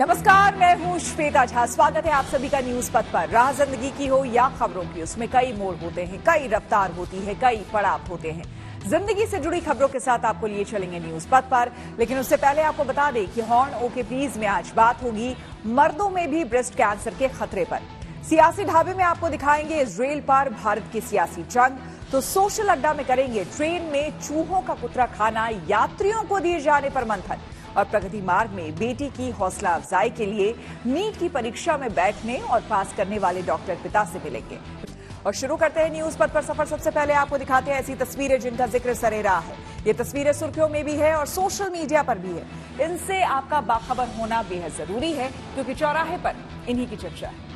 नमस्कार, मैं हूं श्वेता झा। स्वागत है आप सभी का न्यूज पथ पर। राह जिंदगी की हो या खबरों की, उसमें कई मोड़ होते हैं, कई रफ्तार होती है, कई पड़ाव होते हैं। जिंदगी से जुड़ी खबरों के साथ आपको लिए चलेंगे न्यूज पथ पर, लेकिन उससे पहले आपको बता दें कि हॉर्न ओके प्लीज में आज बात होगी मर्दों में भी ब्रेस्ट कैंसर के खतरे पर। सियासी ढाबे में आपको दिखाएंगे इजरायल पर भारत की सियासी जंग, तो सोशल अड्डा में करेंगे ट्रेन में चूहों का कुतरा खाना यात्रियों को दिए जाने पर मंथन, और प्रगति मार्ग में बेटी की हौसला अफजाई के लिए नीट की परीक्षा में बैठने और पास करने वाले डॉक्टर पिता से मिलेंगे। और शुरू करते हैं न्यूज पथ पर सफर। सबसे पहले आपको दिखाते हैं ऐसी तस्वीरें जिनका जिक्र सरेराह है। ये तस्वीरें सुर्खियों में भी है और सोशल मीडिया पर भी है। इनसे आपका बाखबर होना बेहद जरूरी है, क्योंकि चौराहे पर इन्हीं की चर्चा है।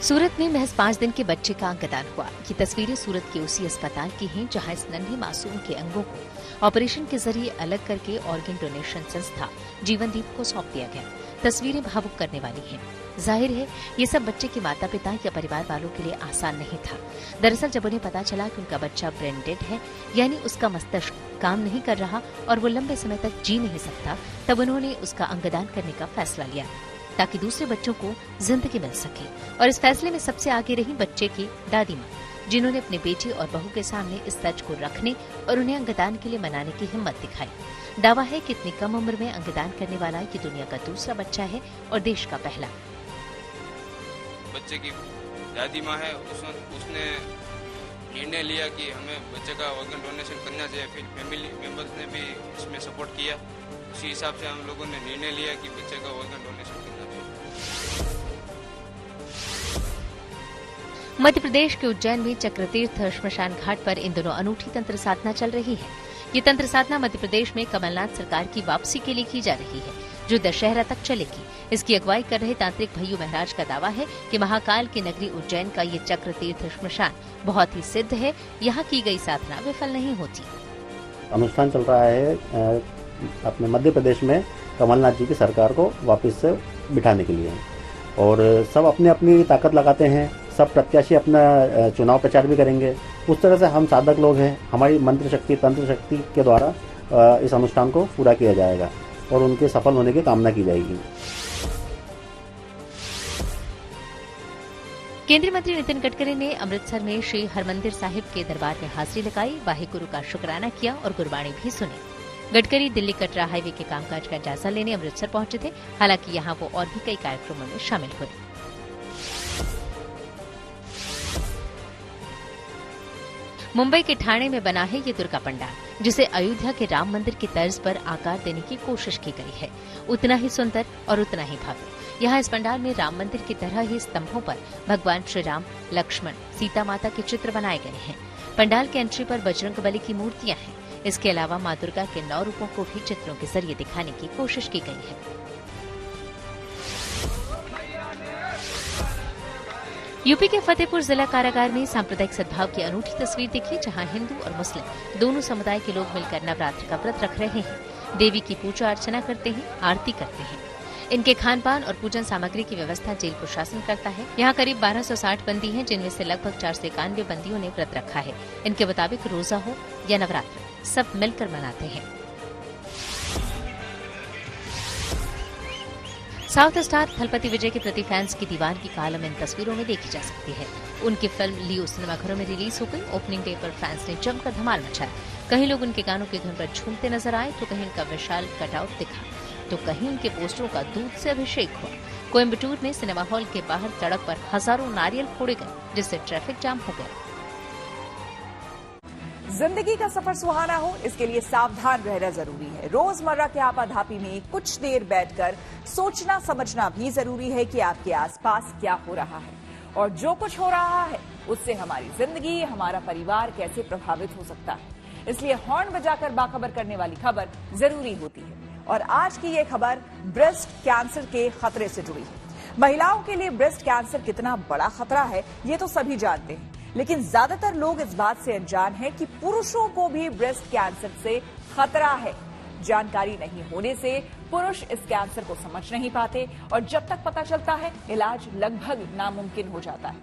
सूरत में महज 5 दिन के बच्चे का अंगदान हुआ। ये तस्वीरें सूरत के उसी अस्पताल की हैं जहां इस नन्हे मासूम के अंगों को ऑपरेशन के जरिए अलग करके ऑर्गन डोनेशन संस्था जीवनदीप को सौंप दिया गया। तस्वीरें भावुक करने वाली हैं। जाहिर है ये सब बच्चे के माता पिता या परिवार वालों के लिए आसान नहीं था। दरअसल जब उन्हें पता चला कि उनका बच्चा ब्रेन डेड है, यानी उसका मस्तिष्क काम नहीं कर रहा और वो लंबे समय तक जी नहीं सकता, तब उन्होंने उसका अंगदान करने का फैसला लिया ताकि दूसरे बच्चों को जिंदगी मिल सके। और इस फैसले में सबसे आगे रही बच्चे की दादी माँ, जिन्होंने अपने बेटे और बहू के सामने इस सच को रखने और उन्हें अंगदान के लिए मनाने की हिम्मत दिखाई। दावा है कि इतनी कम उम्र में अंगदान करने वाला ये दुनिया का दूसरा बच्चा है और देश का पहला। बच्चे की दादी माँ है, उसने निर्णय लिया कि हमें बच्चे का ऑर्गन डोनेशन करना चाहिए। फिर फैमिली मेंबर्स ने भी इसमें सपोर्ट किया। उसी हिसाब से हम लोगों ने निर्णय लिया कि बच्चे का ऑर्गन डोनेशन करना चाहिए। मध्य प्रदेश के उज्जैन में चक्रतीर्थ श्मशान घाट पर इन दिनों अनूठी तंत्र साधना चल रही है। ये तंत्र साधना मध्य प्रदेश में कमलनाथ सरकार की वापसी के लिए की जा रही है, जो दशहरा तक चलेगी। इसकी अगुवाई कर रहे तांत्रिक भैयू महाराज का दावा है कि महाकाल की नगरी उज्जैन का ये चक्रतीर्थ श्मशान बहुत ही सिद्ध है। यहाँ की गई साधना विफल नहीं होती। अनुष्ठान चल रहा है अपने मध्य प्रदेश में कमलनाथ जी की सरकार को वापस से बिठाने के लिए, और सब अपनी अपनी ताकत लगाते हैं। सब प्रत्याशी अपना चुनाव प्रचार भी करेंगे। उस तरह से हम साधक लोग हैं। हमारी मंत्र शक्ति तंत्र शक्ति के द्वारा इस अनुष्ठान को पूरा किया जाएगा और उनके सफल होने की कामना की जाएगी। केंद्रीय मंत्री नितिन गडकरी ने अमृतसर में श्री हरमंदिर साहिब के दरबार में हाजिरी लगाई, वाहिगुरु का शुक्राना किया और गुरबाणी भी सुनी। गडकरी दिल्ली कटरा हाईवे के कामकाज का जायजा लेने अमृतसर पहुंचे थे। हालांकि यहां वो और भी कई कार्यक्रमों में शामिल हुए। मुंबई के ठाणे में बना है ये दुर्गा पंडाल, जिसे अयोध्या के राम मंदिर की तर्ज पर आकार देने की कोशिश की गई है। उतना ही सुंदर और उतना ही भव्य। यहाँ इस पंडाल में राम मंदिर की तरह ही स्तंभों पर भगवान श्री राम, लक्ष्मण, सीता माता के चित्र बनाए गए हैं। पंडाल के एंट्री पर बजरंगबली की मूर्तियां हैं। इसके अलावा मां दुर्गा के 9 रूपों को भी चित्रों के जरिए दिखाने की कोशिश की गई है। यूपी के फतेहपुर जिला कारागार में सांप्रदायिक सद्भाव की अनूठी तस्वीर दिखी, जहां हिंदू और मुस्लिम दोनों समुदाय के लोग मिलकर नवरात्र का व्रत रख रहे हैं। देवी की पूजा अर्चना करते हैं, आरती करते हैं। इनके खान पान और पूजन सामग्री की व्यवस्था जेल प्रशासन करता है। यहाँ करीब 1260 बंदी हैं, जिनमें से लगभग 491 बंदियों ने व्रत रखा है। इनके मुताबिक रोजा हो या नवरात्र, सब मिलकर मनाते हैं। साउथ स्टार थलपति विजय के प्रति फैंस की दीवानगी का आलम इन तस्वीरों में देखी जा सकती है। उनकी फिल्म लियो सिनेमाघरों में रिलीज हो गई। ओपनिंग डे पर फैंस ने जमकर धमाल मचाया। कहीं लोग उनके गानों की धुन पर झूमते नजर आए, तो कहीं उनका विशाल कटआउट दिखा, तो कहीं उनके पोस्टरों का दूध से अभिषेक हुआ। कोयम्बटूर में सिनेमा हॉल के बाहर सड़क पर हजारों नारियल फोड़े गए, जिससे ट्रैफिक जाम हो गया। जिंदगी का सफर सुहाना हो, इसके लिए सावधान रहना जरूरी है। रोजमर्रा के आपाधापी में कुछ देर बैठकर सोचना समझना भी जरूरी है कि आपके आसपास क्या हो रहा है, और जो कुछ हो रहा है उससे हमारी जिंदगी, हमारा परिवार कैसे प्रभावित हो सकता है। इसलिए हॉर्न बजाकर बाखबर करने वाली खबर जरूरी होती है। और आज की ये खबर ब्रेस्ट कैंसर के खतरे से जुड़ी है। महिलाओं के लिए ब्रेस्ट कैंसर कितना बड़ा खतरा है, ये तो सभी जानते हैं, लेकिन ज्यादातर लोग इस बात से अनजान हैं कि पुरुषों को भी ब्रेस्ट कैंसर से खतरा है। जानकारी नहीं होने से पुरुष इस कैंसर को समझ नहीं पाते, और जब तक पता चलता है इलाज लगभग नामुमकिन हो जाता है।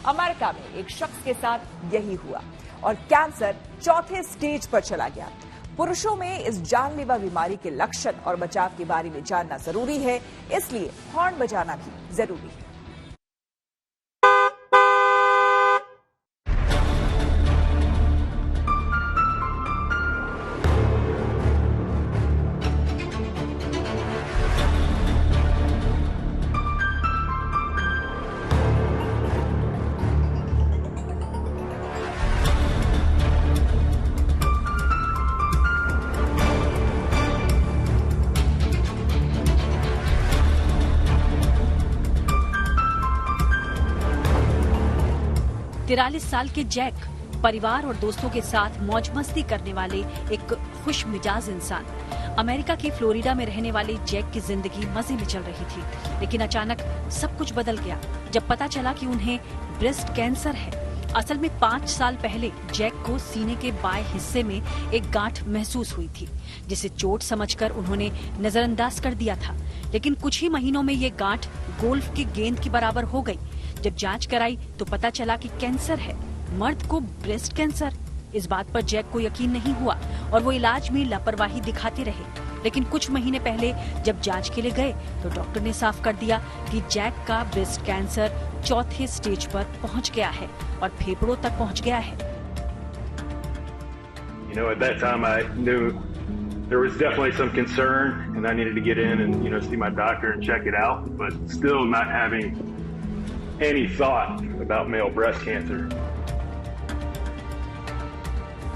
अमेरिका में एक शख्स के साथ यही हुआ और कैंसर चौथे स्टेज पर चला गया। पुरुषों में इस जानलेवा बीमारी के लक्षण और बचाव के बारे में जानना जरूरी है, इसलिए हॉर्न बजाना भी जरूरी है। तिरालीस साल के जैक परिवार और दोस्तों के साथ मौज मस्ती करने वाले एक खुश मिजाज इंसान। अमेरिका की फ्लोरिडा में रहने वाले जैक की जिंदगी मजे में चल रही थी, लेकिन अचानक सब कुछ बदल गया जब पता चला कि उन्हें ब्रेस्ट कैंसर है। असल में 5 साल पहले जैक को सीने के बाएं हिस्से में एक गांठ महसूस हुई थी, जिसे चोट समझकर उन्होंने नजरअंदाज कर दिया था। लेकिन कुछ ही महीनों में ये गांठ गोल्फ की गेंद के बराबर हो गई। जब जांच कराई तो पता चला कि कैंसर है, मर्द को ब्रेस्ट कैंसर। इस बात पर जैक को यकीन नहीं हुआ और वो इलाज में लापरवाही दिखाते रहे। लेकिन कुछ महीने पहले जब जांच के लिए गए तो डॉक्टर ने साफ कर दिया कि जैक का ब्रेस्ट कैंसर 4थे स्टेज पर पहुंच गया है और फेफड़ों तक पहुंच गया है। At that time I knew there was definitely some concern and I needed to get in and see my doctor and check it out, but still not having any thought about male breast cancer.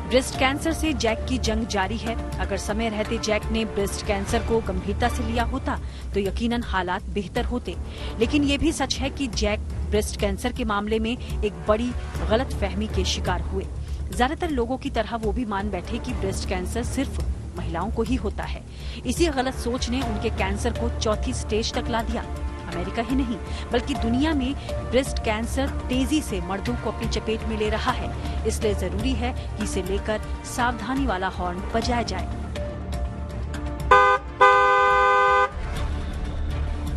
Breast cancer से Jack की जंग जारी है। अगर समय रहते Jack ने breast cancer को गंभीरता से लिया होता तो यकीनन हालात बेहतर होते। लेकिन ये भी सच है कि जैक ब्रेस्ट कैंसर के मामले में एक बड़ी गलतफहमी के शिकार हुए। ज्यादातर लोगों की तरह वो भी मान बैठे कि ब्रेस्ट कैंसर सिर्फ महिलाओं को ही होता है। इसी गलत सोच ने उनके कैंसर को 4थी स्टेज तक ला दिया। अमेरिका ही नहीं बल्कि दुनिया में ब्रेस्ट कैंसर तेजी से मर्दों को अपनी चपेट में ले रहा है। इसलिए जरूरी है कि इसे लेकर सावधानी वाला हॉर्न बजाया जाए।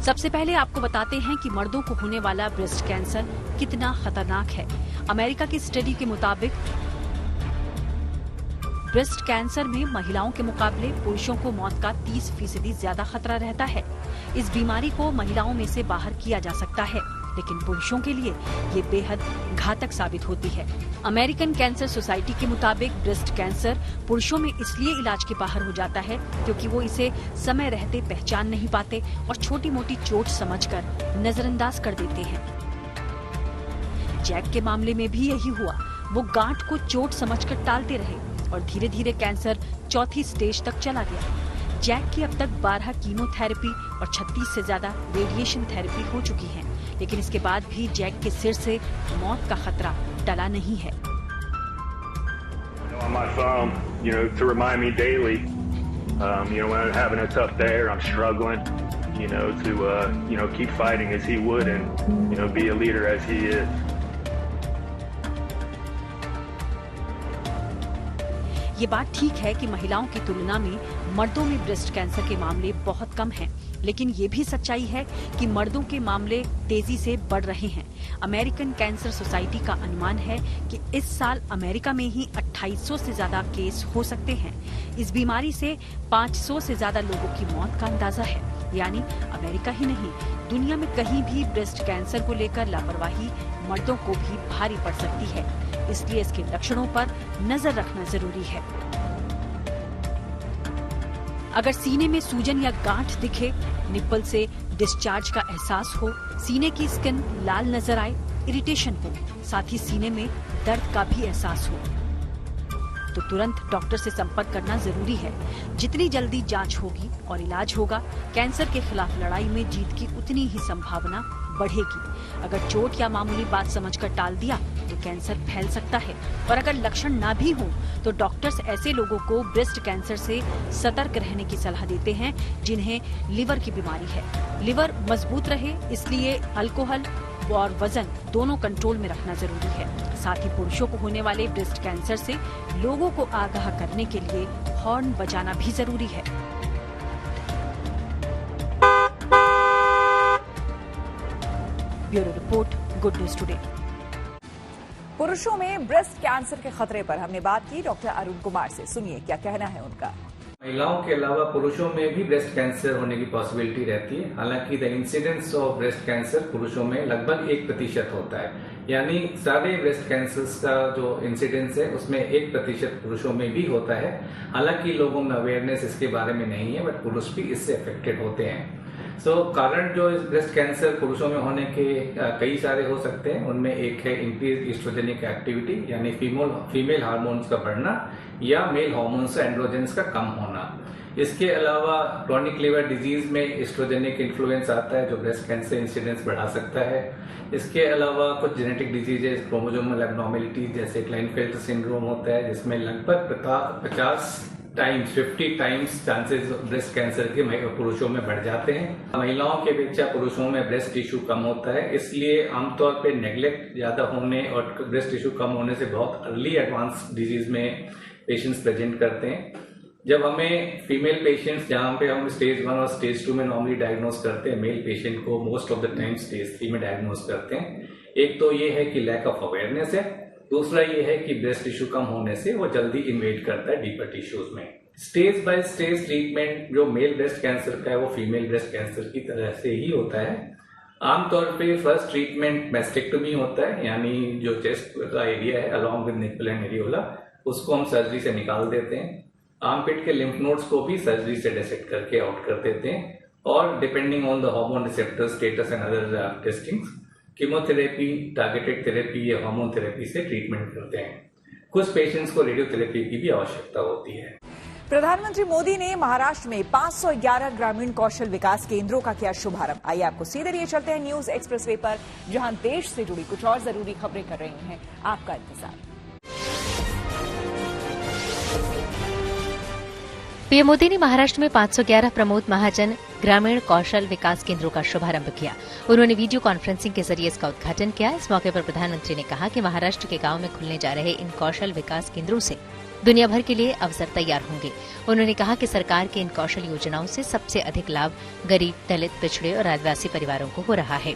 सबसे पहले आपको बताते हैं कि मर्दों को होने वाला ब्रेस्ट कैंसर कितना खतरनाक है। अमेरिका की स्टडी के मुताबिक ब्रेस्ट कैंसर में महिलाओं के मुकाबले पुरुषों को मौत का 30% ज्यादा खतरा रहता है। इस बीमारी को महिलाओं में से बाहर किया जा सकता है, लेकिन पुरुषों के लिए ये बेहद घातक साबित होती है। अमेरिकन कैंसर सोसाइटी के मुताबिक ब्रेस्ट कैंसर पुरुषों में इसलिए इलाज के बाहर हो जाता है क्योंकि वो इसे समय रहते पहचान नहीं पाते और छोटी मोटी चोट समझकर नजरअंदाज कर देते हैं। जैक के मामले में भी यही हुआ। वो गांठ को चोट समझकर टालते रहे और धीरे धीरे कैंसर 4थी स्टेज तक चला गया। जैक की अब तक 12 कीमोथेरेपी और 36 से ज्यादा रेडिएशन थेरेपी हो चुकी है, लेकिन इसके बाद भी जैक के सिर से मौत का खतरा टला नहीं है। On my phone, to remind me daily, when I'm having a tough day or I'm struggling, to keep fighting as he would and be a leader as he is. ये बात ठीक है कि महिलाओं की तुलना में मर्दों में ब्रेस्ट कैंसर के मामले बहुत कम हैं, लेकिन ये भी सच्चाई है कि मर्दों के मामले तेजी से बढ़ रहे हैं। अमेरिकन कैंसर सोसाइटी का अनुमान है कि इस साल अमेरिका में ही 2800 से ज्यादा केस हो सकते हैं। इस बीमारी से 500 से ज्यादा लोगों की मौत का अंदाजा है। यानी अमेरिका ही नहीं, दुनिया में कहीं भी ब्रेस्ट कैंसर को लेकर लापरवाही मर्दों को भी भारी पड़ सकती है। इसलिए इसके लक्षणों पर नजर रखना जरूरी है। अगर सीने में सूजन या गांठ दिखे, निप्पल से डिस्चार्ज का एहसास हो, सीने की स्किन लाल नजर आए, इरिटेशन हो, साथ ही सीने में दर्द का भी एहसास हो, तो तुरंत डॉक्टर से संपर्क करना जरूरी है। जितनी जल्दी जांच होगी और इलाज होगा, कैंसर के खिलाफ लड़ाई में जीत की उतनी ही संभावना बढ़ेगी। अगर चोट या मामूली बात समझकर टाल दिया तो कैंसर फैल सकता है, और अगर लक्षण ना भी हो तो डॉक्टर्स ऐसे लोगों को ब्रेस्ट कैंसर से सतर्क रहने की सलाह देते हैं जिन्हें लिवर की बीमारी है। लिवर मजबूत रहे इसलिए अल्कोहल और वजन दोनों कंट्रोल में रखना जरूरी है। साथ ही पुरुषों को होने वाले ब्रेस्ट कैंसर से लोगों को आगाह करने के लिए हॉर्न बजाना भी जरूरी है। Bureau report, good news today. पुरुषों में ब्रेस्ट कैंसर के खतरे पर हमने बात की डॉक्टर अरुण कुमार से। सुनिए क्या कहना है उनका। महिलाओं के अलावा पुरुषों में भी ब्रेस्ट कैंसर होने की पॉसिबिलिटी रहती है। हालांकि the incidence of breast cancer पुरुषों में लगभग 1% होता है, यानी सारे ब्रेस्ट कैंसर्स का जो इंसिडेंस है उसमें 1% पुरुषों में भी होता है। हालांकि लोगों में अवेयरनेस इसके बारे में नहीं है, बट पुरुष भी इससे अफेक्टेड होते हैं। कारण जो ब्रेस्ट कैंसर पुरुषों में होने के कई सारे हो सकते हैं। उनमें एक है इंक्रीज एस्ट्रोजेनिक एक्टिविटी, यानी फीमेल हार्मोन्स का बढ़ना या मेल हार्मोन्स एंड्रोजेंस का कम होना। इसके अलावा क्रोनिक लिवर डिजीज में एस्ट्रोजेनिक इन्फ्लुएंस आता है जो ब्रेस्ट कैंसर इंसिडेंस बढ़ा सकता है। इसके अलावा कुछ जेनेटिक डिजीजेस, क्रोमोसोमल एब्नॉर्मेलिटीज जैसे क्लाइनफेल्टर सिंड्रोम होता है, जिसमें लगभग 50 टाइम्स चांसेस ब्रेस्ट कैंसर के पुरुषों में बढ़ जाते हैं। महिलाओं के अपेक्षा पुरुषों में ब्रेस्ट टिश्यू कम होता है, इसलिए आमतौर पे नेग्लेक्ट ज्यादा होने और ब्रेस्ट टिश्यू कम होने से बहुत अर्ली एडवांस डिजीज में पेशेंट्स प्रेजेंट करते हैं। जब हमें फीमेल पेशेंट्स, जहां पे हम स्टेज 1 और स्टेज 2 में नॉर्मली डायग्नोज करते हैं, मेल पेशेंट को most of the time stage 3 में डायग्नोज करते हैं। एक तो ये है कि लैक ऑफ अवेयरनेस है, दूसरा ये है कि ब्रेस्ट टिश्यू कम होने से वो जल्दी इन्वेड करता है डीपर टिश्यूज में। स्टेज बाय स्टेज ट्रीटमेंट जो मेल ब्रेस्ट कैंसर का है वो फीमेल ब्रेस्ट कैंसर की तरह से ही होता है। आमतौर पे फर्स्ट ट्रीटमेंट मैस्टेक्टोमी होता है, यानी जो चेस्ट का एरिया है along with nipple and areola, उसको हम सर्जरी से निकाल देते हैं। आर्मपिट के लिम्फ नोड्स को भी सर्जरी से डिसेक्ट करके आउट कर देते हैं, और depending on the hormone receptor status and other testings chemotherapy, targeted therapy या हार्मोन थेरेपी से ट्रीटमेंट करते हैं। कुछ पेशेंट्स को रेडियोथेरेपी की भी आवश्यकता होती है। प्रधानमंत्री मोदी ने महाराष्ट्र में 511 ग्रामीण कौशल विकास केंद्रों का किया शुभारंभ। आइए आपको सीधे लिए चलते हैं न्यूज एक्सप्रेस वे पर, जहां देश से जुड़ी कुछ और जरूरी खबरें कर रही हैं आपका इंतजार। पीएम मोदी ने महाराष्ट्र में 511 प्रमोद महाजन ग्रामीण कौशल विकास केंद्रों का शुभारंभ किया। उन्होंने वीडियो कॉन्फ्रेंसिंग के जरिए इसका उद्घाटन किया। इस मौके पर प्रधानमंत्री ने कहा कि महाराष्ट्र के गांव में खुलने जा रहे इन कौशल विकास केंद्रों से दुनिया भर के लिए अवसर तैयार होंगे। उन्होंने कहा कि सरकार की इन कौशल योजनाओं से सबसे अधिक लाभ गरीब, दलित, पिछड़े और आदिवासी परिवारों को हो रहा है।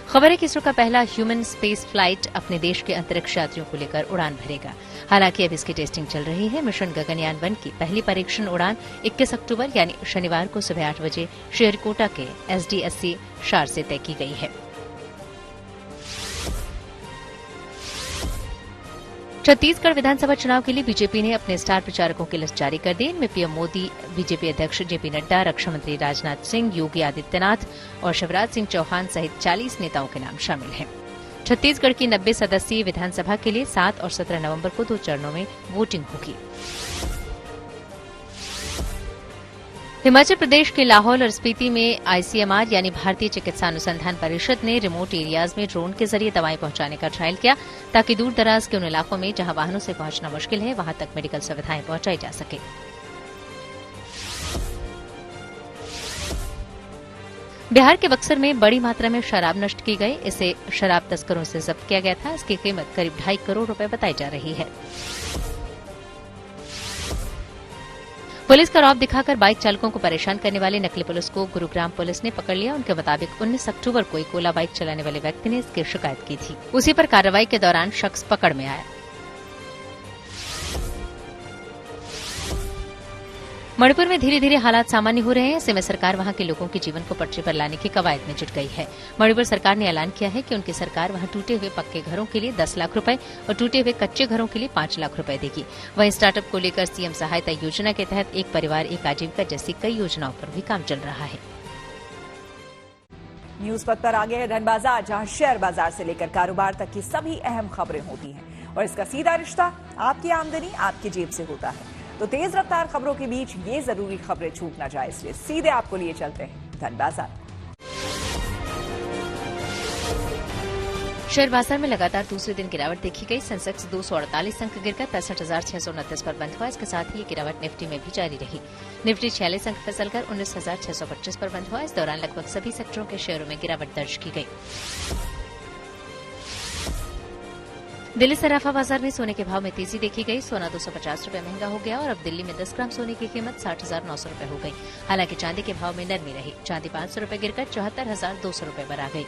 खबर है कि इसरो का पहला ह्यूमन स्पेस फ्लाइट अपने देश के अंतरिक्ष यात्रियों को लेकर उड़ान भरेगा। हालांकि अब इसकी टेस्टिंग चल रही है। मिशन गगनयान 1 की पहली परीक्षण उड़ान 21 अक्टूबर यानी शनिवार को सुबह 8 बजे श्रीहरिकोटा के SDSC शार से तय की गई है। छत्तीसगढ़ विधानसभा चुनाव के लिए बीजेपी ने अपने स्टार प्रचारकों की लिस्ट जारी कर दी। इनमें पीएम मोदी, बीजेपी अध्यक्ष जेपी नड्डा, रक्षा मंत्री राजनाथ सिंह, योगी आदित्यनाथ और शिवराज सिंह चौहान सहित 40 नेताओं के नाम शामिल हैं। छत्तीसगढ़ की 90 सदस्यीय विधानसभा के लिए 7 और 17 नवंबर को 2 चरणों में वोटिंग होगी। हिमाचल प्रदेश के लाहौल और स्पीति में ICMR यानी भारतीय चिकित्सा अनुसंधान परिषद ने रिमोट एरियाज में ड्रोन के जरिए दवाएं पहुंचाने का ट्रायल किया, ताकि दूर दराज के उन इलाकों में जहां वाहनों से पहुंचना मुश्किल है वहां तक मेडिकल सुविधाएं पहुंचाई जा सके। बिहार के बक्सर में बड़ी मात्रा में शराब नष्ट की गई। इसे शराब तस्करों से जब्त किया गया था। इसकी कीमत करीब 2.5 करोड़ रुपए बताई जा रही है। पुलिस का रौब दिखाकर बाइक चालकों को परेशान करने वाले नकली पुलिस को गुरुग्राम पुलिस ने पकड़ लिया। उनके मुताबिक 19 अक्टूबर को एक ओला बाइक चलाने वाले व्यक्ति ने इसकी शिकायत की थी। उसी पर कार्रवाई के दौरान शख्स पकड़ में आया। मणिपुर में धीरे धीरे हालात सामान्य हो रहे हैं। ऐसे में सरकार वहां के लोगों के जीवन को पटरी पर लाने की कवायद में जुट गई है। मणिपुर सरकार ने ऐलान किया है कि उनकी सरकार वहां टूटे हुए पक्के घरों के लिए 10 लाख रुपए और टूटे हुए कच्चे घरों के लिए 5 लाख रुपए देगी। वहीं स्टार्टअप को लेकर सीएम सहायता योजना के तहत एक परिवार एक आजीविका जैसी कई योजनाओं पर भी काम चल रहा है। न्यूज पथ पर आगे है धन बाजार, जहां शेयर बाजार से लेकर कारोबार तक की सभी अहम खबरें होती हैं और इसका सीधा रिश्ता आपकी आमदनी आपकी जेब से होता है। तो तेज रफ्तार खबरों के बीच ये जरूरी खबरें छूट ना जाए, इसलिए सीधे आपको लिए चलते हैं धन बाजार। शेयर बाजार में लगातार दूसरे दिन गिरावट देखी गई। सेंसेक्स 248 अंक गिरकर 65,629 पर बंद हुआ। इसके साथ ही ये गिरावट निफ्टी में भी जारी रही। निफ्टी 46 अंक फिसलकर 19,625 पर बंद हुआ। इस दौरान लगभग सभी सेक्टरों के शेयरों में गिरावट दर्ज की गई। दिल्ली सराफा बाजार में सोने के भाव में तेजी देखी गई। सोना 250 रुपए महंगा हो गया और अब दिल्ली में 10 ग्राम सोने की कीमत 60,900 रुपए हो गई। हालांकि चांदी के भाव में नरमी रही। चांदी 500 रुपए गिरकर 74,200 रुपए पर आ गई।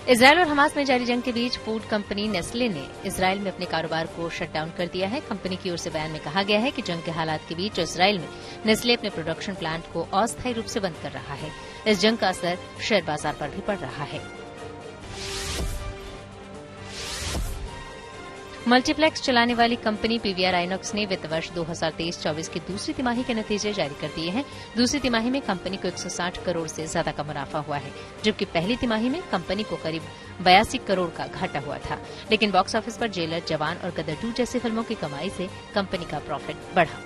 इजरायल और हमास में जारी जंग के बीच फूड कंपनी नेस्ले ने इजरायल में अपने कारोबार को शट डाउन कर दिया है। कंपनी की ओर से बयान में कहा गया है कि जंग के हालात के बीच इजरायल में नेस्ले अपने प्रोडक्शन प्लांट को अस्थायी रूप से बंद कर रहा है। इस जंग का असर शेयर बाजार पर भी पड़ रहा है। मल्टीप्लेक्स चलाने वाली कंपनी पीवीआर आइनॉक्स ने वित्त वर्ष 2023-24 की दूसरी तिमाही के नतीजे जारी कर दिए हैं। दूसरी तिमाही में कंपनी को 160 करोड़ से ज्यादा का मुनाफा हुआ है, जबकि पहली तिमाही में कंपनी को करीब 82 करोड़ का घाटा हुआ था। लेकिन बॉक्स ऑफिस पर जेलर, जवान और गदर 2 जैसी फिल्मों की कमाई से कंपनी का प्रॉफिट बढ़ा।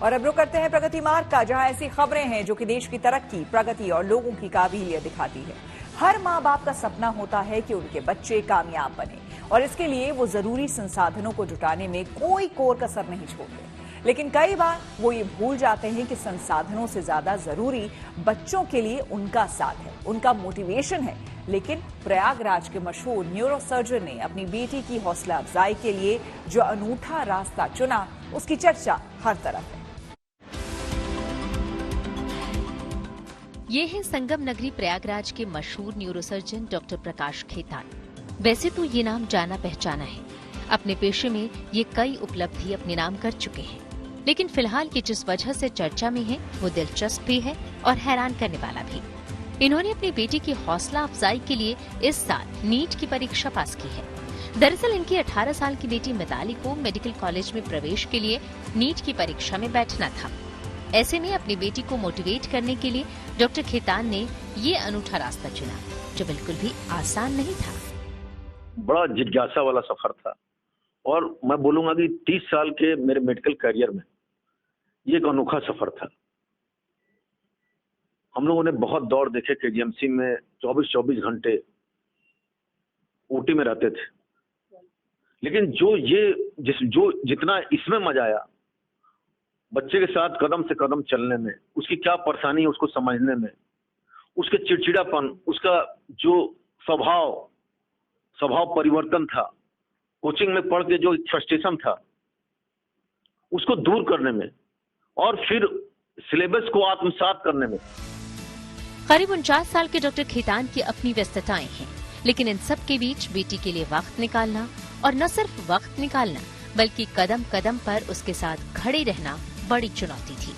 और अब रुक करते हैं प्रगति मार्ग का, जहां ऐसी खबरें हैं जो कि देश की तरक्की, प्रगति और लोगों की काबिलियत दिखाती है। हर माँ बाप का सपना होता है कि उनके बच्चे कामयाब बने और इसके लिए वो जरूरी संसाधनों को जुटाने में कोई कोर कसर नहीं छोड़ते। लेकिन कई बार वो ये भूल जाते हैं कि संसाधनों से ज्यादा जरूरी बच्चों के लिए उनका साथ है, उनका मोटिवेशन है। लेकिन प्रयागराज के मशहूर न्यूरोसर्जन ने अपनी बेटी की हौसला अफजाई के लिए जो अनूठा रास्ता चुना, उसकी चर्चा हर तरफ है। ये है संगम नगरी प्रयागराज के मशहूर न्यूरोसर्जन डॉक्टर प्रकाश खेतान। वैसे तो ये नाम जाना पहचाना है। अपने पेशे में ये कई उपलब्धि अपने नाम कर चुके हैं, लेकिन फिलहाल ये जिस वजह से चर्चा में है वो दिलचस्प भी है और हैरान करने वाला भी। इन्होंने अपनी बेटी की हौसला अफजाई के लिए इस साल नीट की परीक्षा पास की है। दरअसल इनकी 18 साल की बेटी मिताली को मेडिकल कॉलेज में प्रवेश के लिए नीट की परीक्षा में बैठना था। ऐसे में अपनी बेटी को मोटिवेट करने के लिए डॉक्टर खेतान ने ये अनूठा रास्ता चुना, जो बिल्कुल भी आसान नहीं था। बड़ा जिज्ञासा वाला सफर था और मैं बोलूंगा कि 30 साल के मेरे मेडिकल करियर में ये एक अनोखा सफर था। हम लोगों ने बहुत दौड़ देखे केजीएमसी में, 24-24 घंटे ओटी में रहते थे, लेकिन जितना इसमें मजा आया बच्चे के साथ कदम से कदम चलने में, उसकी क्या परेशानी है उसको समझने में, उसके चिड़चिड़ापन, उसका जो स्वभाव परिवर्तन था, कोचिंग में पढ़ के जो फ्रस्ट्रेशन था उसको दूर करने में और फिर सिलेबस को आत्मसात करने में। करीब 49 साल के डॉक्टर खेतान की अपनी व्यस्तताएं हैं, लेकिन इन सब के बीच बेटी के लिए वक्त निकालना, और न सिर्फ वक्त निकालना बल्कि कदम कदम पर उसके साथ खड़े रहना बड़ी चुनौती थी।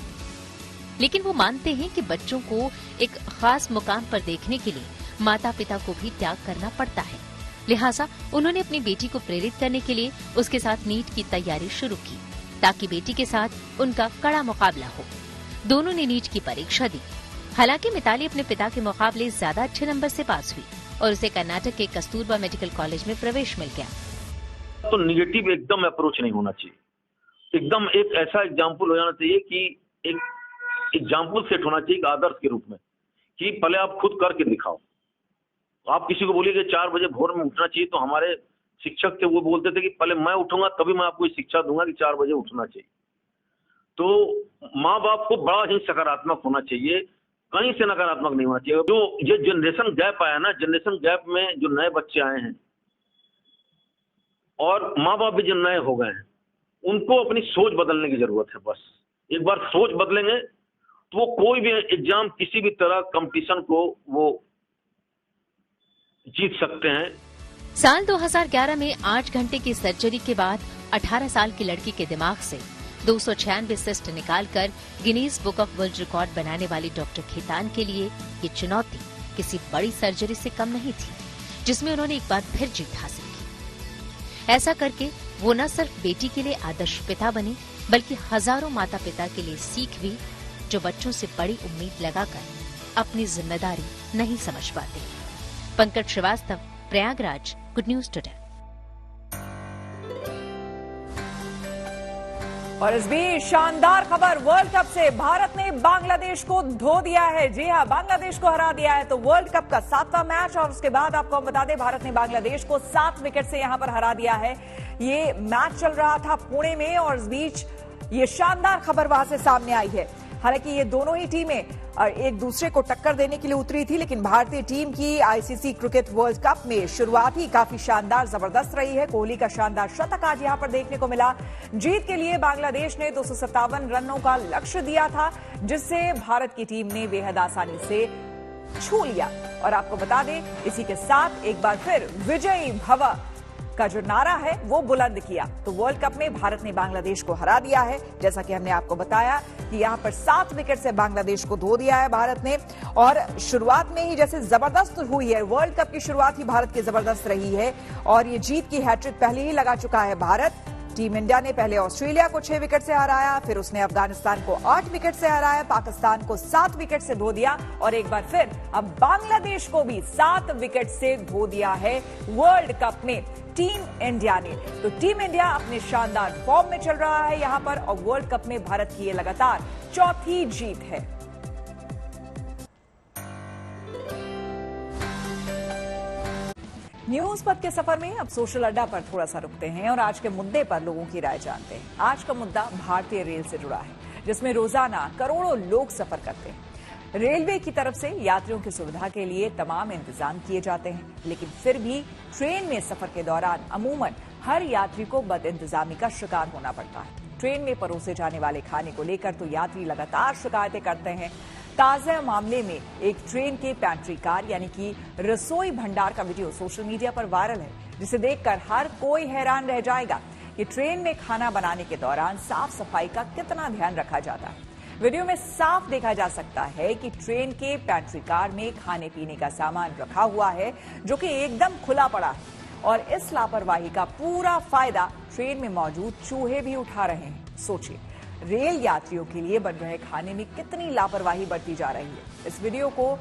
लेकिन वो मानते हैं कि बच्चों को एक खास मुकाम पर देखने के लिए माता पिता को भी त्याग करना पड़ता है। लिहाजा उन्होंने अपनी बेटी को प्रेरित करने के लिए उसके साथ नीट की तैयारी शुरू की, ताकि बेटी के साथ उनका कड़ा मुकाबला हो। दोनों ने नीट की परीक्षा दी। हालांकि मिताली अपने पिता के मुकाबले ज्यादा अच्छे नंबर से पास हुई और उसे कर्नाटक के कस्तूरबा मेडिकल कॉलेज में प्रवेश मिल गया। तो निगेटिव एकदम अप्रोच नहीं होना चाहिए, एकदम एक ऐसा एग्जाम्पल हो जाना चाहिए कि एक एग्जाम्पल सेट होना चाहिए आदर्श के रूप में, कि पहले आप खुद करके दिखाओ। आप किसी को बोलिए कि 4 बजे भोर में उठना चाहिए, तो हमारे शिक्षक थे वो बोलते थे कि पहले मैं उठूंगा तभी मैं आपको शिक्षा दूंगा कि 4 बजे उठना चाहिए। तो माँ बाप को बड़ा ही सकारात्मक होना चाहिए, कहीं से नकारात्मक नहीं होना चाहिए। जो ये जनरेशन गैप आया ना, जनरेशन गैप में जो नए बच्चे आए हैं और माँ बाप भी जो नए हो गए हैं, उनको अपनी सोच बदलने की जरूरत है। बस एक बार सोच बदलेंगे तो वो कोई भी एग्जाम, किसी भी तरह कंपटीशन को वो जीत सकते हैं। साल 2011 में 8 घंटे की सर्जरी के बाद 18 साल की लड़की के दिमाग से 296 सिस्ट निकालकर Guinness book of world record बनाने वाली डॉक्टर खेतान के लिए ये चुनौती किसी बड़ी सर्जरी से कम नहीं थी, जिसमें उन्होंने एक बार फिर जीत हासिल की। ऐसा करके वो न सिर्फ बेटी के लिए आदर्श पिता बने, बल्कि हजारों माता पिता के लिए सीख भी, जो बच्चों से बड़ी उम्मीद लगाकर अपनी जिम्मेदारी नहीं समझ पाते। Pankaj Srivastava, Prayagraj, good news today. और इस बीच शानदार खबर, वर्ल्ड कप से भारत ने बांग्लादेश को धो दिया है। जी हां, बांग्लादेश को हरा दिया है। तो वर्ल्ड कप का 7वां मैच, और उसके बाद आपको हम बता दें भारत ने बांग्लादेश को 7 विकेट से यहां पर हरा दिया है। ये मैच चल रहा था पुणे में और इस बीच ये शानदार खबर वहां से सामने आई है। हालांकि ये दोनों ही टीमें एक दूसरे को टक्कर देने के लिए उतरी थी, लेकिन भारतीय टीम की आईसीसी क्रिकेट वर्ल्ड कप में शुरुआत ही काफी शानदार जबरदस्त रही है। कोहली का शानदार शतक आज यहां पर देखने को मिला। जीत के लिए बांग्लादेश ने 257 रनों का लक्ष्य दिया था, जिससे भारत की टीम ने बेहद आसानी से छू लिया। और आपको बता दें, इसी के साथ एक बार फिर विजयी भव का जो नारा है वो बुलंद किया। तो वर्ल्ड कप में भारत ने बांग्लादेश को हरा दिया है। जैसा कि हमने आपको बताया कि यहां पर 7 विकेट से बांग्लादेश को धो दिया है भारत ने। और शुरुआत में ही जैसे जबरदस्त हुई है, वर्ल्ड कप की शुरुआत ही भारत की जबरदस्त रही है और ये जीत की हैट्रिक पहले ही लगा चुका है भारत। टीम इंडिया ने पहले ऑस्ट्रेलिया को 6 विकेट से हराया, फिर उसने अफगानिस्तान को 8 विकेट से हराया, पाकिस्तान को 7 विकेट से धो दिया और एक बार फिर अब बांग्लादेश को भी 7 विकेट से धो दिया है वर्ल्ड कप में टीम इंडिया ने। तो टीम इंडिया अपने शानदार फॉर्म में चल रहा है यहां पर और वर्ल्ड कप में भारत की ये लगातार चौथी जीत है। न्यूज पथ के सफर में अब सोशल अड्डा पर थोड़ा सा रुकते हैं और आज के मुद्दे पर लोगों की राय जानते हैं। आज का मुद्दा भारतीय रेल से जुड़ा है, जिसमें रोजाना करोड़ों लोग सफर करते हैं। रेलवे की तरफ से यात्रियों की सुविधा के लिए तमाम इंतजाम किए जाते हैं, लेकिन फिर भी ट्रेन में सफर के दौरान अमूमन हर यात्री को बदइंतजामी का शिकार होना पड़ता है। ट्रेन में परोसे जाने वाले खाने को लेकर तो यात्री लगातार शिकायतें करते हैं। ताजा मामले में एक ट्रेन के पैंट्री कार यानी कि रसोई भंडार का वीडियो सोशल मीडिया पर वायरल है, जिसे देखकर हर कोई हैरान रह जाएगा कि ट्रेन में खाना बनाने के दौरान साफ सफाई का कितना ध्यान रखा जाता है। वीडियो में साफ देखा जा सकता है कि ट्रेन के पैंट्री कार में खाने पीने का सामान रखा हुआ है, जो कि एकदम खुला पड़ा है और इस लापरवाही का पूरा फायदा ट्रेन में मौजूद चूहे भी उठा रहे हैं। सोचिए, रेल यात्रियों के लिए बन रहे खाने में कितनी लापरवाही बरती जा रही है। इस वीडियो को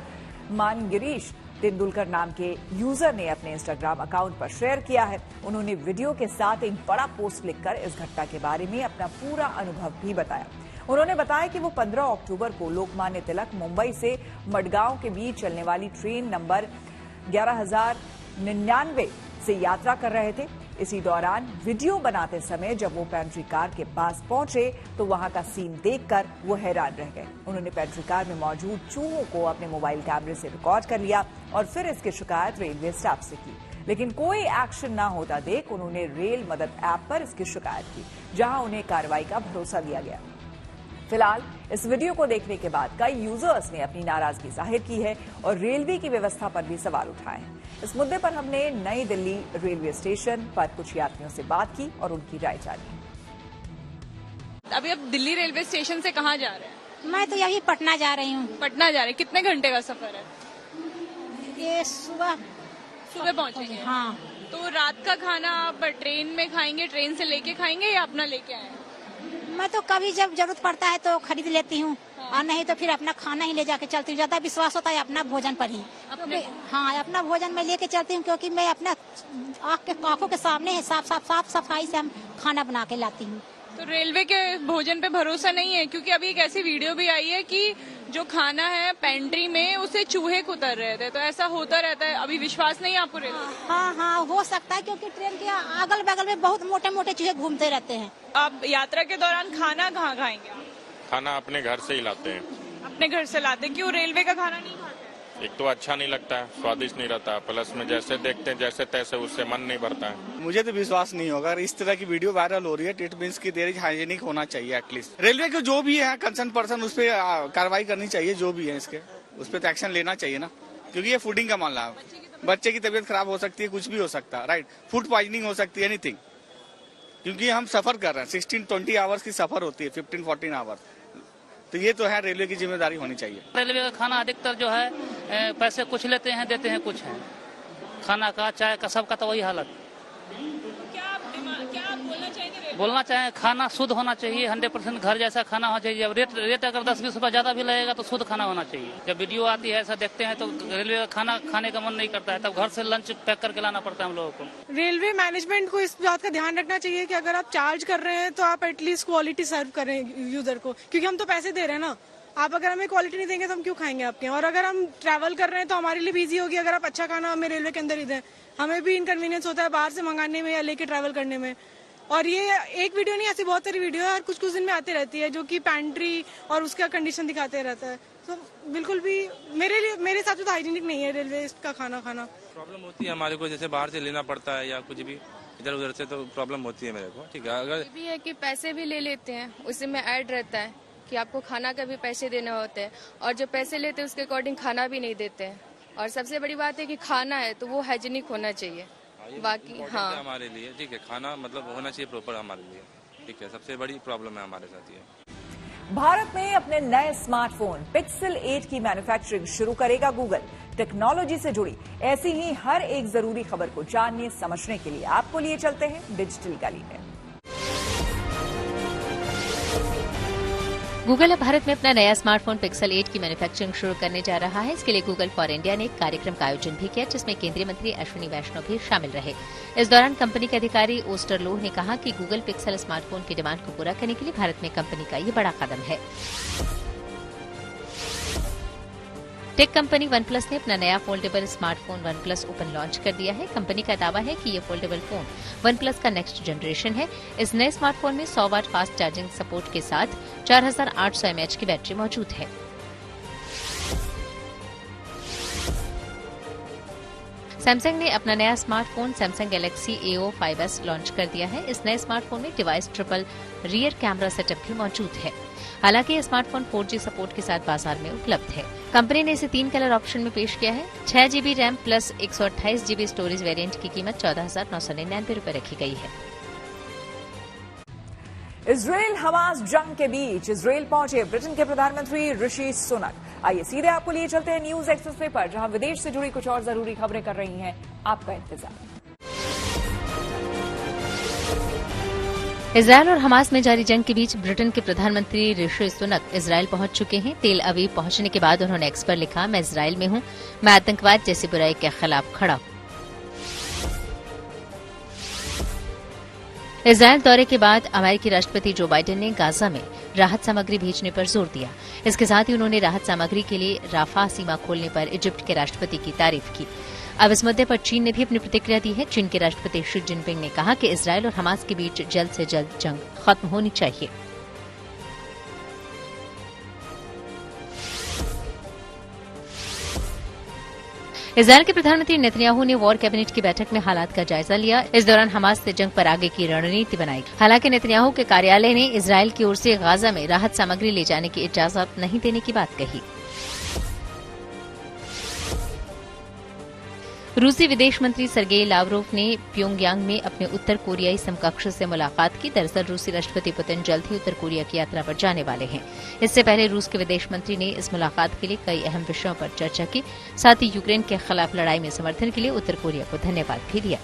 मानगिरीश तेंदुलकर नाम के यूजर ने अपने इंस्टाग्राम अकाउंट पर शेयर किया है। उन्होंने वीडियो के साथ एक बड़ा पोस्ट लिखकर इस घटना के बारे में अपना पूरा अनुभव भी बताया। उन्होंने बताया कि वो 15 अक्टूबर को लोकमान्य तिलक मुंबई से मडगांव के बीच चलने वाली ट्रेन नंबर 11099 से यात्रा कर रहे थे। इसी दौरान वीडियो बनाते समय जब वो पैंट्री कार के पास पहुंचे तो वहां का सीन देखकर वो हैरान रह गए। उन्होंने पैंट्री कार में मौजूद चूहों को अपने मोबाइल कैमरे से रिकॉर्ड कर लिया और फिर इसकी शिकायत रेलवे स्टाफ से की, लेकिन कोई एक्शन न होता देख उन्होंने रेल मदद ऐप पर इसकी शिकायत की, जहां उन्हें कार्रवाई का भरोसा दिया गया। फिलहाल इस वीडियो को देखने के बाद कई यूजर्स ने अपनी नाराजगी जाहिर की है और रेलवे की व्यवस्था पर भी सवाल उठाए हैं। इस मुद्दे पर हमने नई दिल्ली रेलवे स्टेशन पर कुछ यात्रियों से बात की और उनकी राय जानी। अभी आप दिल्ली रेलवे स्टेशन से कहाँ जा रहे हैं? मैं तो यही पटना जा रही हूँ। पटना जा रहे हैं। कितने घंटे का सफर है? ये सुबह पहुँचेंगे। हाँ। तो रात का खाना आप ट्रेन में खाएंगे, ट्रेन से लेके खाएंगे या अपना लेके आए? मैं तो कभी जब जरूरत पड़ता है तो खरीद लेती हूँ और नहीं तो फिर अपना खाना ही ले जाके चलती हूँ। ज्यादा विश्वास होता है अपना भोजन पर ही। हाँ, अपना भोजन मैं लेके चलती हूँ क्योंकि मैं अपना आंखों के सामने है साफ सफाई से हम खाना बना के लाती हूँ। तो रेलवे के भोजन पे भरोसा नहीं है? क्योंकि अभी एक ऐसी वीडियो भी आई है कि जो खाना है पेंट्री में उसे चूहे कुतर रहे थे, तो ऐसा होता रहता है। अभी विश्वास नहीं है आपको रेलवे? हाँ, हो सकता है क्योंकि ट्रेन के अगल बगल में बहुत मोटे मोटे चूहे घूमते रहते हैं। आप यात्रा के दौरान खाना कहाँ खाएंगे? खाना अपने घर से ही लाते हैं। अपने घर से लाते? क्यों रेलवे का खाना नहीं खाते? एक तो अच्छा नहीं लगता है, स्वादिष्ट नहीं रहता, प्लस में जैसे देखते हैं जैसे तैसे उससे मन नहीं भरता है। मुझे तो विश्वास नहीं होगा। इस तरह की वीडियो वायरल हो रही है, इट मींस की देयर इज हाइजीनिक होना चाहिए एटलीस्ट। रेलवे के जो भी है कंसर्न पर्सन उस पर कार्रवाई करनी चाहिए, जो भी है इसके उस पर तो एक्शन लेना चाहिए ना, क्योंकि ये फूडिंग का मामला है। बच्चे की तबीयत खराब हो सकती है, कुछ भी हो सकता है, राइट। फूड पॉइजनिंग हो सकती है, एनीथिंग। क्योंकि हम सफर कर रहे हैं, 16-20 आवर्स की सफर होती है, 15-14 आवर्स। तो ये तो है रेलवे की जिम्मेदारी होनी चाहिए। रेलवे का खाना अधिकतर जो है पैसे कुछ लेते हैं, देते हैं कुछ है। खाना का, चाय का, सबका तो वही हालत। क्या आप बोलना चाहेंगे? बोलना चाहें खाना शुद्ध होना चाहिए, 100% घर जैसा खाना होना चाहिए। अब रेट अगर 10-20 रुपया ज्यादा भी लगेगा तो शुद्ध खाना होना चाहिए। जब वीडियो आती है ऐसा देखते हैं तो रेलवे का खाना खाने का मन नहीं करता है, तब घर से लंच पैक करके लाना पड़ता है हम लोगों को। रेलवे मैनेजमेंट को इस बात का ध्यान रखना चाहिए कि अगर आप चार्ज कर रहे हैं तो आप एटलीस्ट क्वालिटी सर्व करें यूजर को, क्योंकि हम तो पैसे दे रहे हैं ना। आप अगर हमें क्वालिटी नहीं देंगे तो हम क्यों खाएंगे आपके? और अगर हम ट्रैवल कर रहे हैं तो हमारे लिए भी इजी होगी अगर आप अच्छा खाना हमें रेलवे के अंदर ही दें। हमें भी इनकन्वीनियंस होता है बाहर से मंगाने में या लेके ट्रैवल करने में। और ये एक वीडियो नहीं, ऐसी बहुत सारी वीडियो है और कुछ दिन में आती रहती है जो कि पैंट्री और उसका कंडीशन दिखाते रहता है। तो बिल्कुल भी मेरे हिसाब से तो हाइजीनिक नहीं है रेलवे का खाना खाना। प्रॉब्लम होती है हमारे को, जैसे बाहर से लेना पड़ता है या कुछ भी इधर उधर से, तो प्रॉब्लम होती है मेरे को। ठीक है, अगर ये भी है कि पैसे भी ले लेते हैं, उसी में ऐड रहता है कि आपको खाना का भी पैसे देने होते हैं, और जो पैसे लेते हैं उसके अकॉर्डिंग खाना भी नहीं देते हैं। और सबसे बड़ी बात है कि खाना है तो वो हाइजीनिक होना चाहिए। बाकी हाँ हमारे लिए ठीक है, खाना मतलब होना चाहिए प्रॉपर हमारे लिए। ठीक है, सबसे बड़ी प्रॉब्लम है हमारे साथ ये। भारत में अपने नए स्मार्टफोन पिक्सल 8 की मैन्युफैक्चरिंग शुरू करेगा गूगल। टेक्नोलॉजी से जुड़ी ऐसी ही हर एक जरूरी खबर को जानने समझने के लिए आपको लिए चलते हैं डिजिटल गली में। गूगल अब भारत में अपना नया स्मार्टफोन पिक्सल 8 की मैन्युफैक्चरिंग शुरू करने जा रहा है। इसके लिए गूगल फॉर इंडिया ने एक कार्यक्रम का आयोजन भी किया, जिसमें केंद्रीय मंत्री अश्विनी वैष्णव भी शामिल रहे। इस दौरान कंपनी के अधिकारी ओस्टर लोह ने कहा कि गूगल पिक्सल स्मार्टफोन की डिमांड को पूरा करने के लिए भारत में कंपनी का ये बड़ा कदम है। टेक कंपनी OnePlus ने अपना नया foldable smartphone OnePlus Open launch कर दिया है। कंपनी का दावा है कि ये फोल्डेबल फोन OnePlus का नेक्स्ट जनरेशन है। इस नए स्मार्टफोन में 100 वाट फास्ट चार्जिंग सपोर्ट के साथ 4800 mAh की बैटरी मौजूद है। सैमसंग ने अपना नया smartphone Samsung Galaxy A05s launch कर दिया है। इस नए स्मार्टफोन में device triple rear camera setup भी मौजूद है। हालांकि यह स्मार्टफोन 4G सपोर्ट के साथ बाजार में उपलब्ध है। कंपनी ने इसे 3 कलर ऑप्शन में पेश किया है। 6 GB RAM plus 128 GB storage variant की कीमत 14,999 रुपए रखी गई है। इजराइल हमास जंग के बीच इजराइल पहुंचे ब्रिटेन के प्रधानमंत्री ऋषि सुनक। आइए सीधे आपको लिए चलते हैं न्यूज एक्सप्रेस वे पर, जहां विदेश से जुड़ी कुछ और जरूरी खबरें कर रही हैं आपका इंतजार। इजरायल और हमास में जारी जंग के बीच ब्रिटेन के प्रधानमंत्री ऋषि सुनक इजरायल पहुंच चुके हैं। तेल अवीव पहुंचने के बाद उन्होंने एक्स पर लिखा, मैं इजरायल में हूं, मैं आतंकवाद जैसी बुराई के खिलाफ खड़ा हूं। इजरायल दौरे के बाद अमेरिकी राष्ट्रपति जो बाइडेन ने गाजा में राहत सामग्री भेजने पर जोर दिया। इसके साथ ही उन्होंने राहत सामग्री के लिए राफा सीमा खोलने पर इजिप्ट के राष्ट्रपति की तारीफ की। अब इस मुद्दे पर चीन ने भी अपनी प्रतिक्रिया दी है। चीन के राष्ट्रपति शी जिनपिंग ने कहा कि इजरायल और हमास के बीच जल्द से जल्द जंग खत्म होनी चाहिए। इजरायल के प्रधानमंत्री नेतन्याहू ने वॉर कैबिनेट की बैठक में हालात का जायजा लिया। इस दौरान हमास से जंग पर आगे की रणनीति बनाई। हालांकि नेतन्याहू के कार्यालय ने इजरायल की ओर से गाजा में राहत सामग्री ले जाने की इजाजत नहीं देने की बात कही। रूसी विदेश मंत्री सर्गेई लावरोव ने प्योंगयांग में अपने उत्तर कोरियाई समकक्ष से मुलाकात की। दरअसल रूसी राष्ट्रपति पुतिन जल्द ही उत्तर कोरिया की यात्रा पर जाने वाले हैं। इससे पहले रूस के विदेश मंत्री ने इस मुलाकात के लिए कई अहम विषयों पर चर्चा की। साथ ही यूक्रेन के खिलाफ लड़ाई में समर्थन के लिए उत्तर कोरिया को धन्यवाद भी दिया।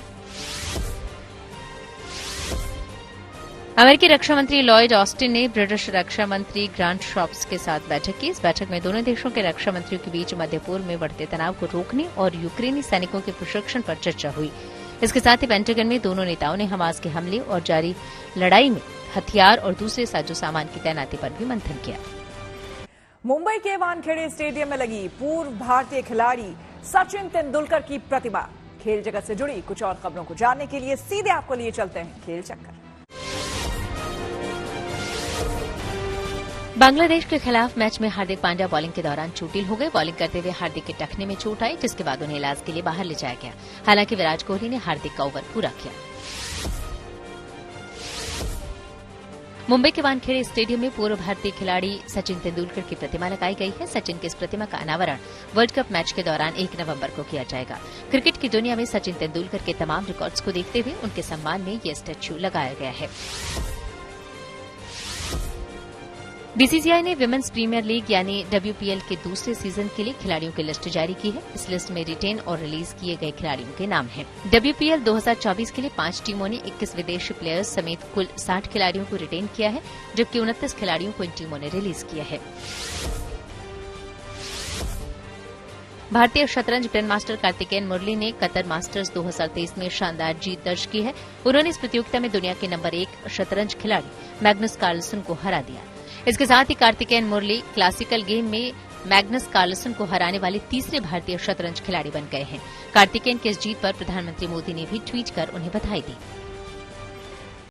अमेरिकी रक्षा मंत्री लॉयड ऑस्टिन ने ब्रिटिश रक्षा मंत्री ग्रांट शॉप्स के साथ बैठक की। इस बैठक में दोनों देशों के रक्षा मंत्रियों के बीच मध्य पूर्व में बढ़ते तनाव को रोकने और यूक्रेनी सैनिकों के प्रशिक्षण पर चर्चा हुई। इसके साथ ही पेंटागन में दोनों नेताओं ने हमास के हमले और जारी लड़ाई में हथियार और दूसरे साजो सामान की तैनाती पर भी मंथन किया। मुंबई के वानखेड़े स्टेडियम में लगी पूर्व भारतीय खिलाड़ी सचिन तेंदुलकर की प्रतिमा। खेल जगत से जुड़ी कुछ और खबरों को जानने के लिए सीधे आपको लिए चलते हैं खेल चक्कर। बांग्लादेश के खिलाफ मैच में हार्दिक पांड्या बॉलिंग के दौरान चोटिल हो गए। बॉलिंग करते हुए हार्दिक के टखने में चोट आई, जिसके बाद उन्हें इलाज के लिए बाहर ले जाया गया। हालांकि विराट कोहली ने हार्दिक का ओवर पूरा किया। मुंबई के वानखेड़े स्टेडियम में पूर्व भारतीय खिलाड़ी सचिन तेंदुलकर की प्रतिमा लगाई गई है। सचिन की इस प्रतिमा का अनावरण वर्ल्ड कप मैच के दौरान 1 नवंबर को किया जाएगा। क्रिकेट की दुनिया में सचिन तेंदुलकर के तमाम रिकॉर्ड्स को देखते हुए उनके सम्मान में ये स्टैच्यू लगाया गया है। बीसीसीआई ने विमेंस प्रीमियर लीग यानी WPL के दूसरे सीजन के लिए खिलाड़ियों की लिस्ट जारी की है। इस लिस्ट में रिटेन और रिलीज किए गए खिलाड़ियों के नाम हैं। WPL 2024 के लिए 5 टीमों ने 21 विदेशी प्लेयर्स समेत कुल 60 खिलाड़ियों को रिटेन किया है, जबकि 29 खिलाड़ियों को इन टीमों ने रिलीज किया है। भारतीय शतरंज ग्रैंड मास्टर कार्तिकेयन मुरली ने कतर मास्टर्स 2023 में शानदार जीत दर्ज की है। उन्होंने इस प्रतियोगिता में दुनिया के नंबर 1 शतरंज खिलाड़ी मैग्नस कार्लसन को हरा दिया। इसके साथ ही कार्तिकेयन मुरली क्लासिकल गेम में मैग्नस कार्लसन को हराने वाले तीसरे भारतीय शतरंज खिलाड़ी बन गए हैं। कार्तिकेयन की इस जीत पर प्रधानमंत्री मोदी ने भी ट्वीट कर उन्हें बधाई दी।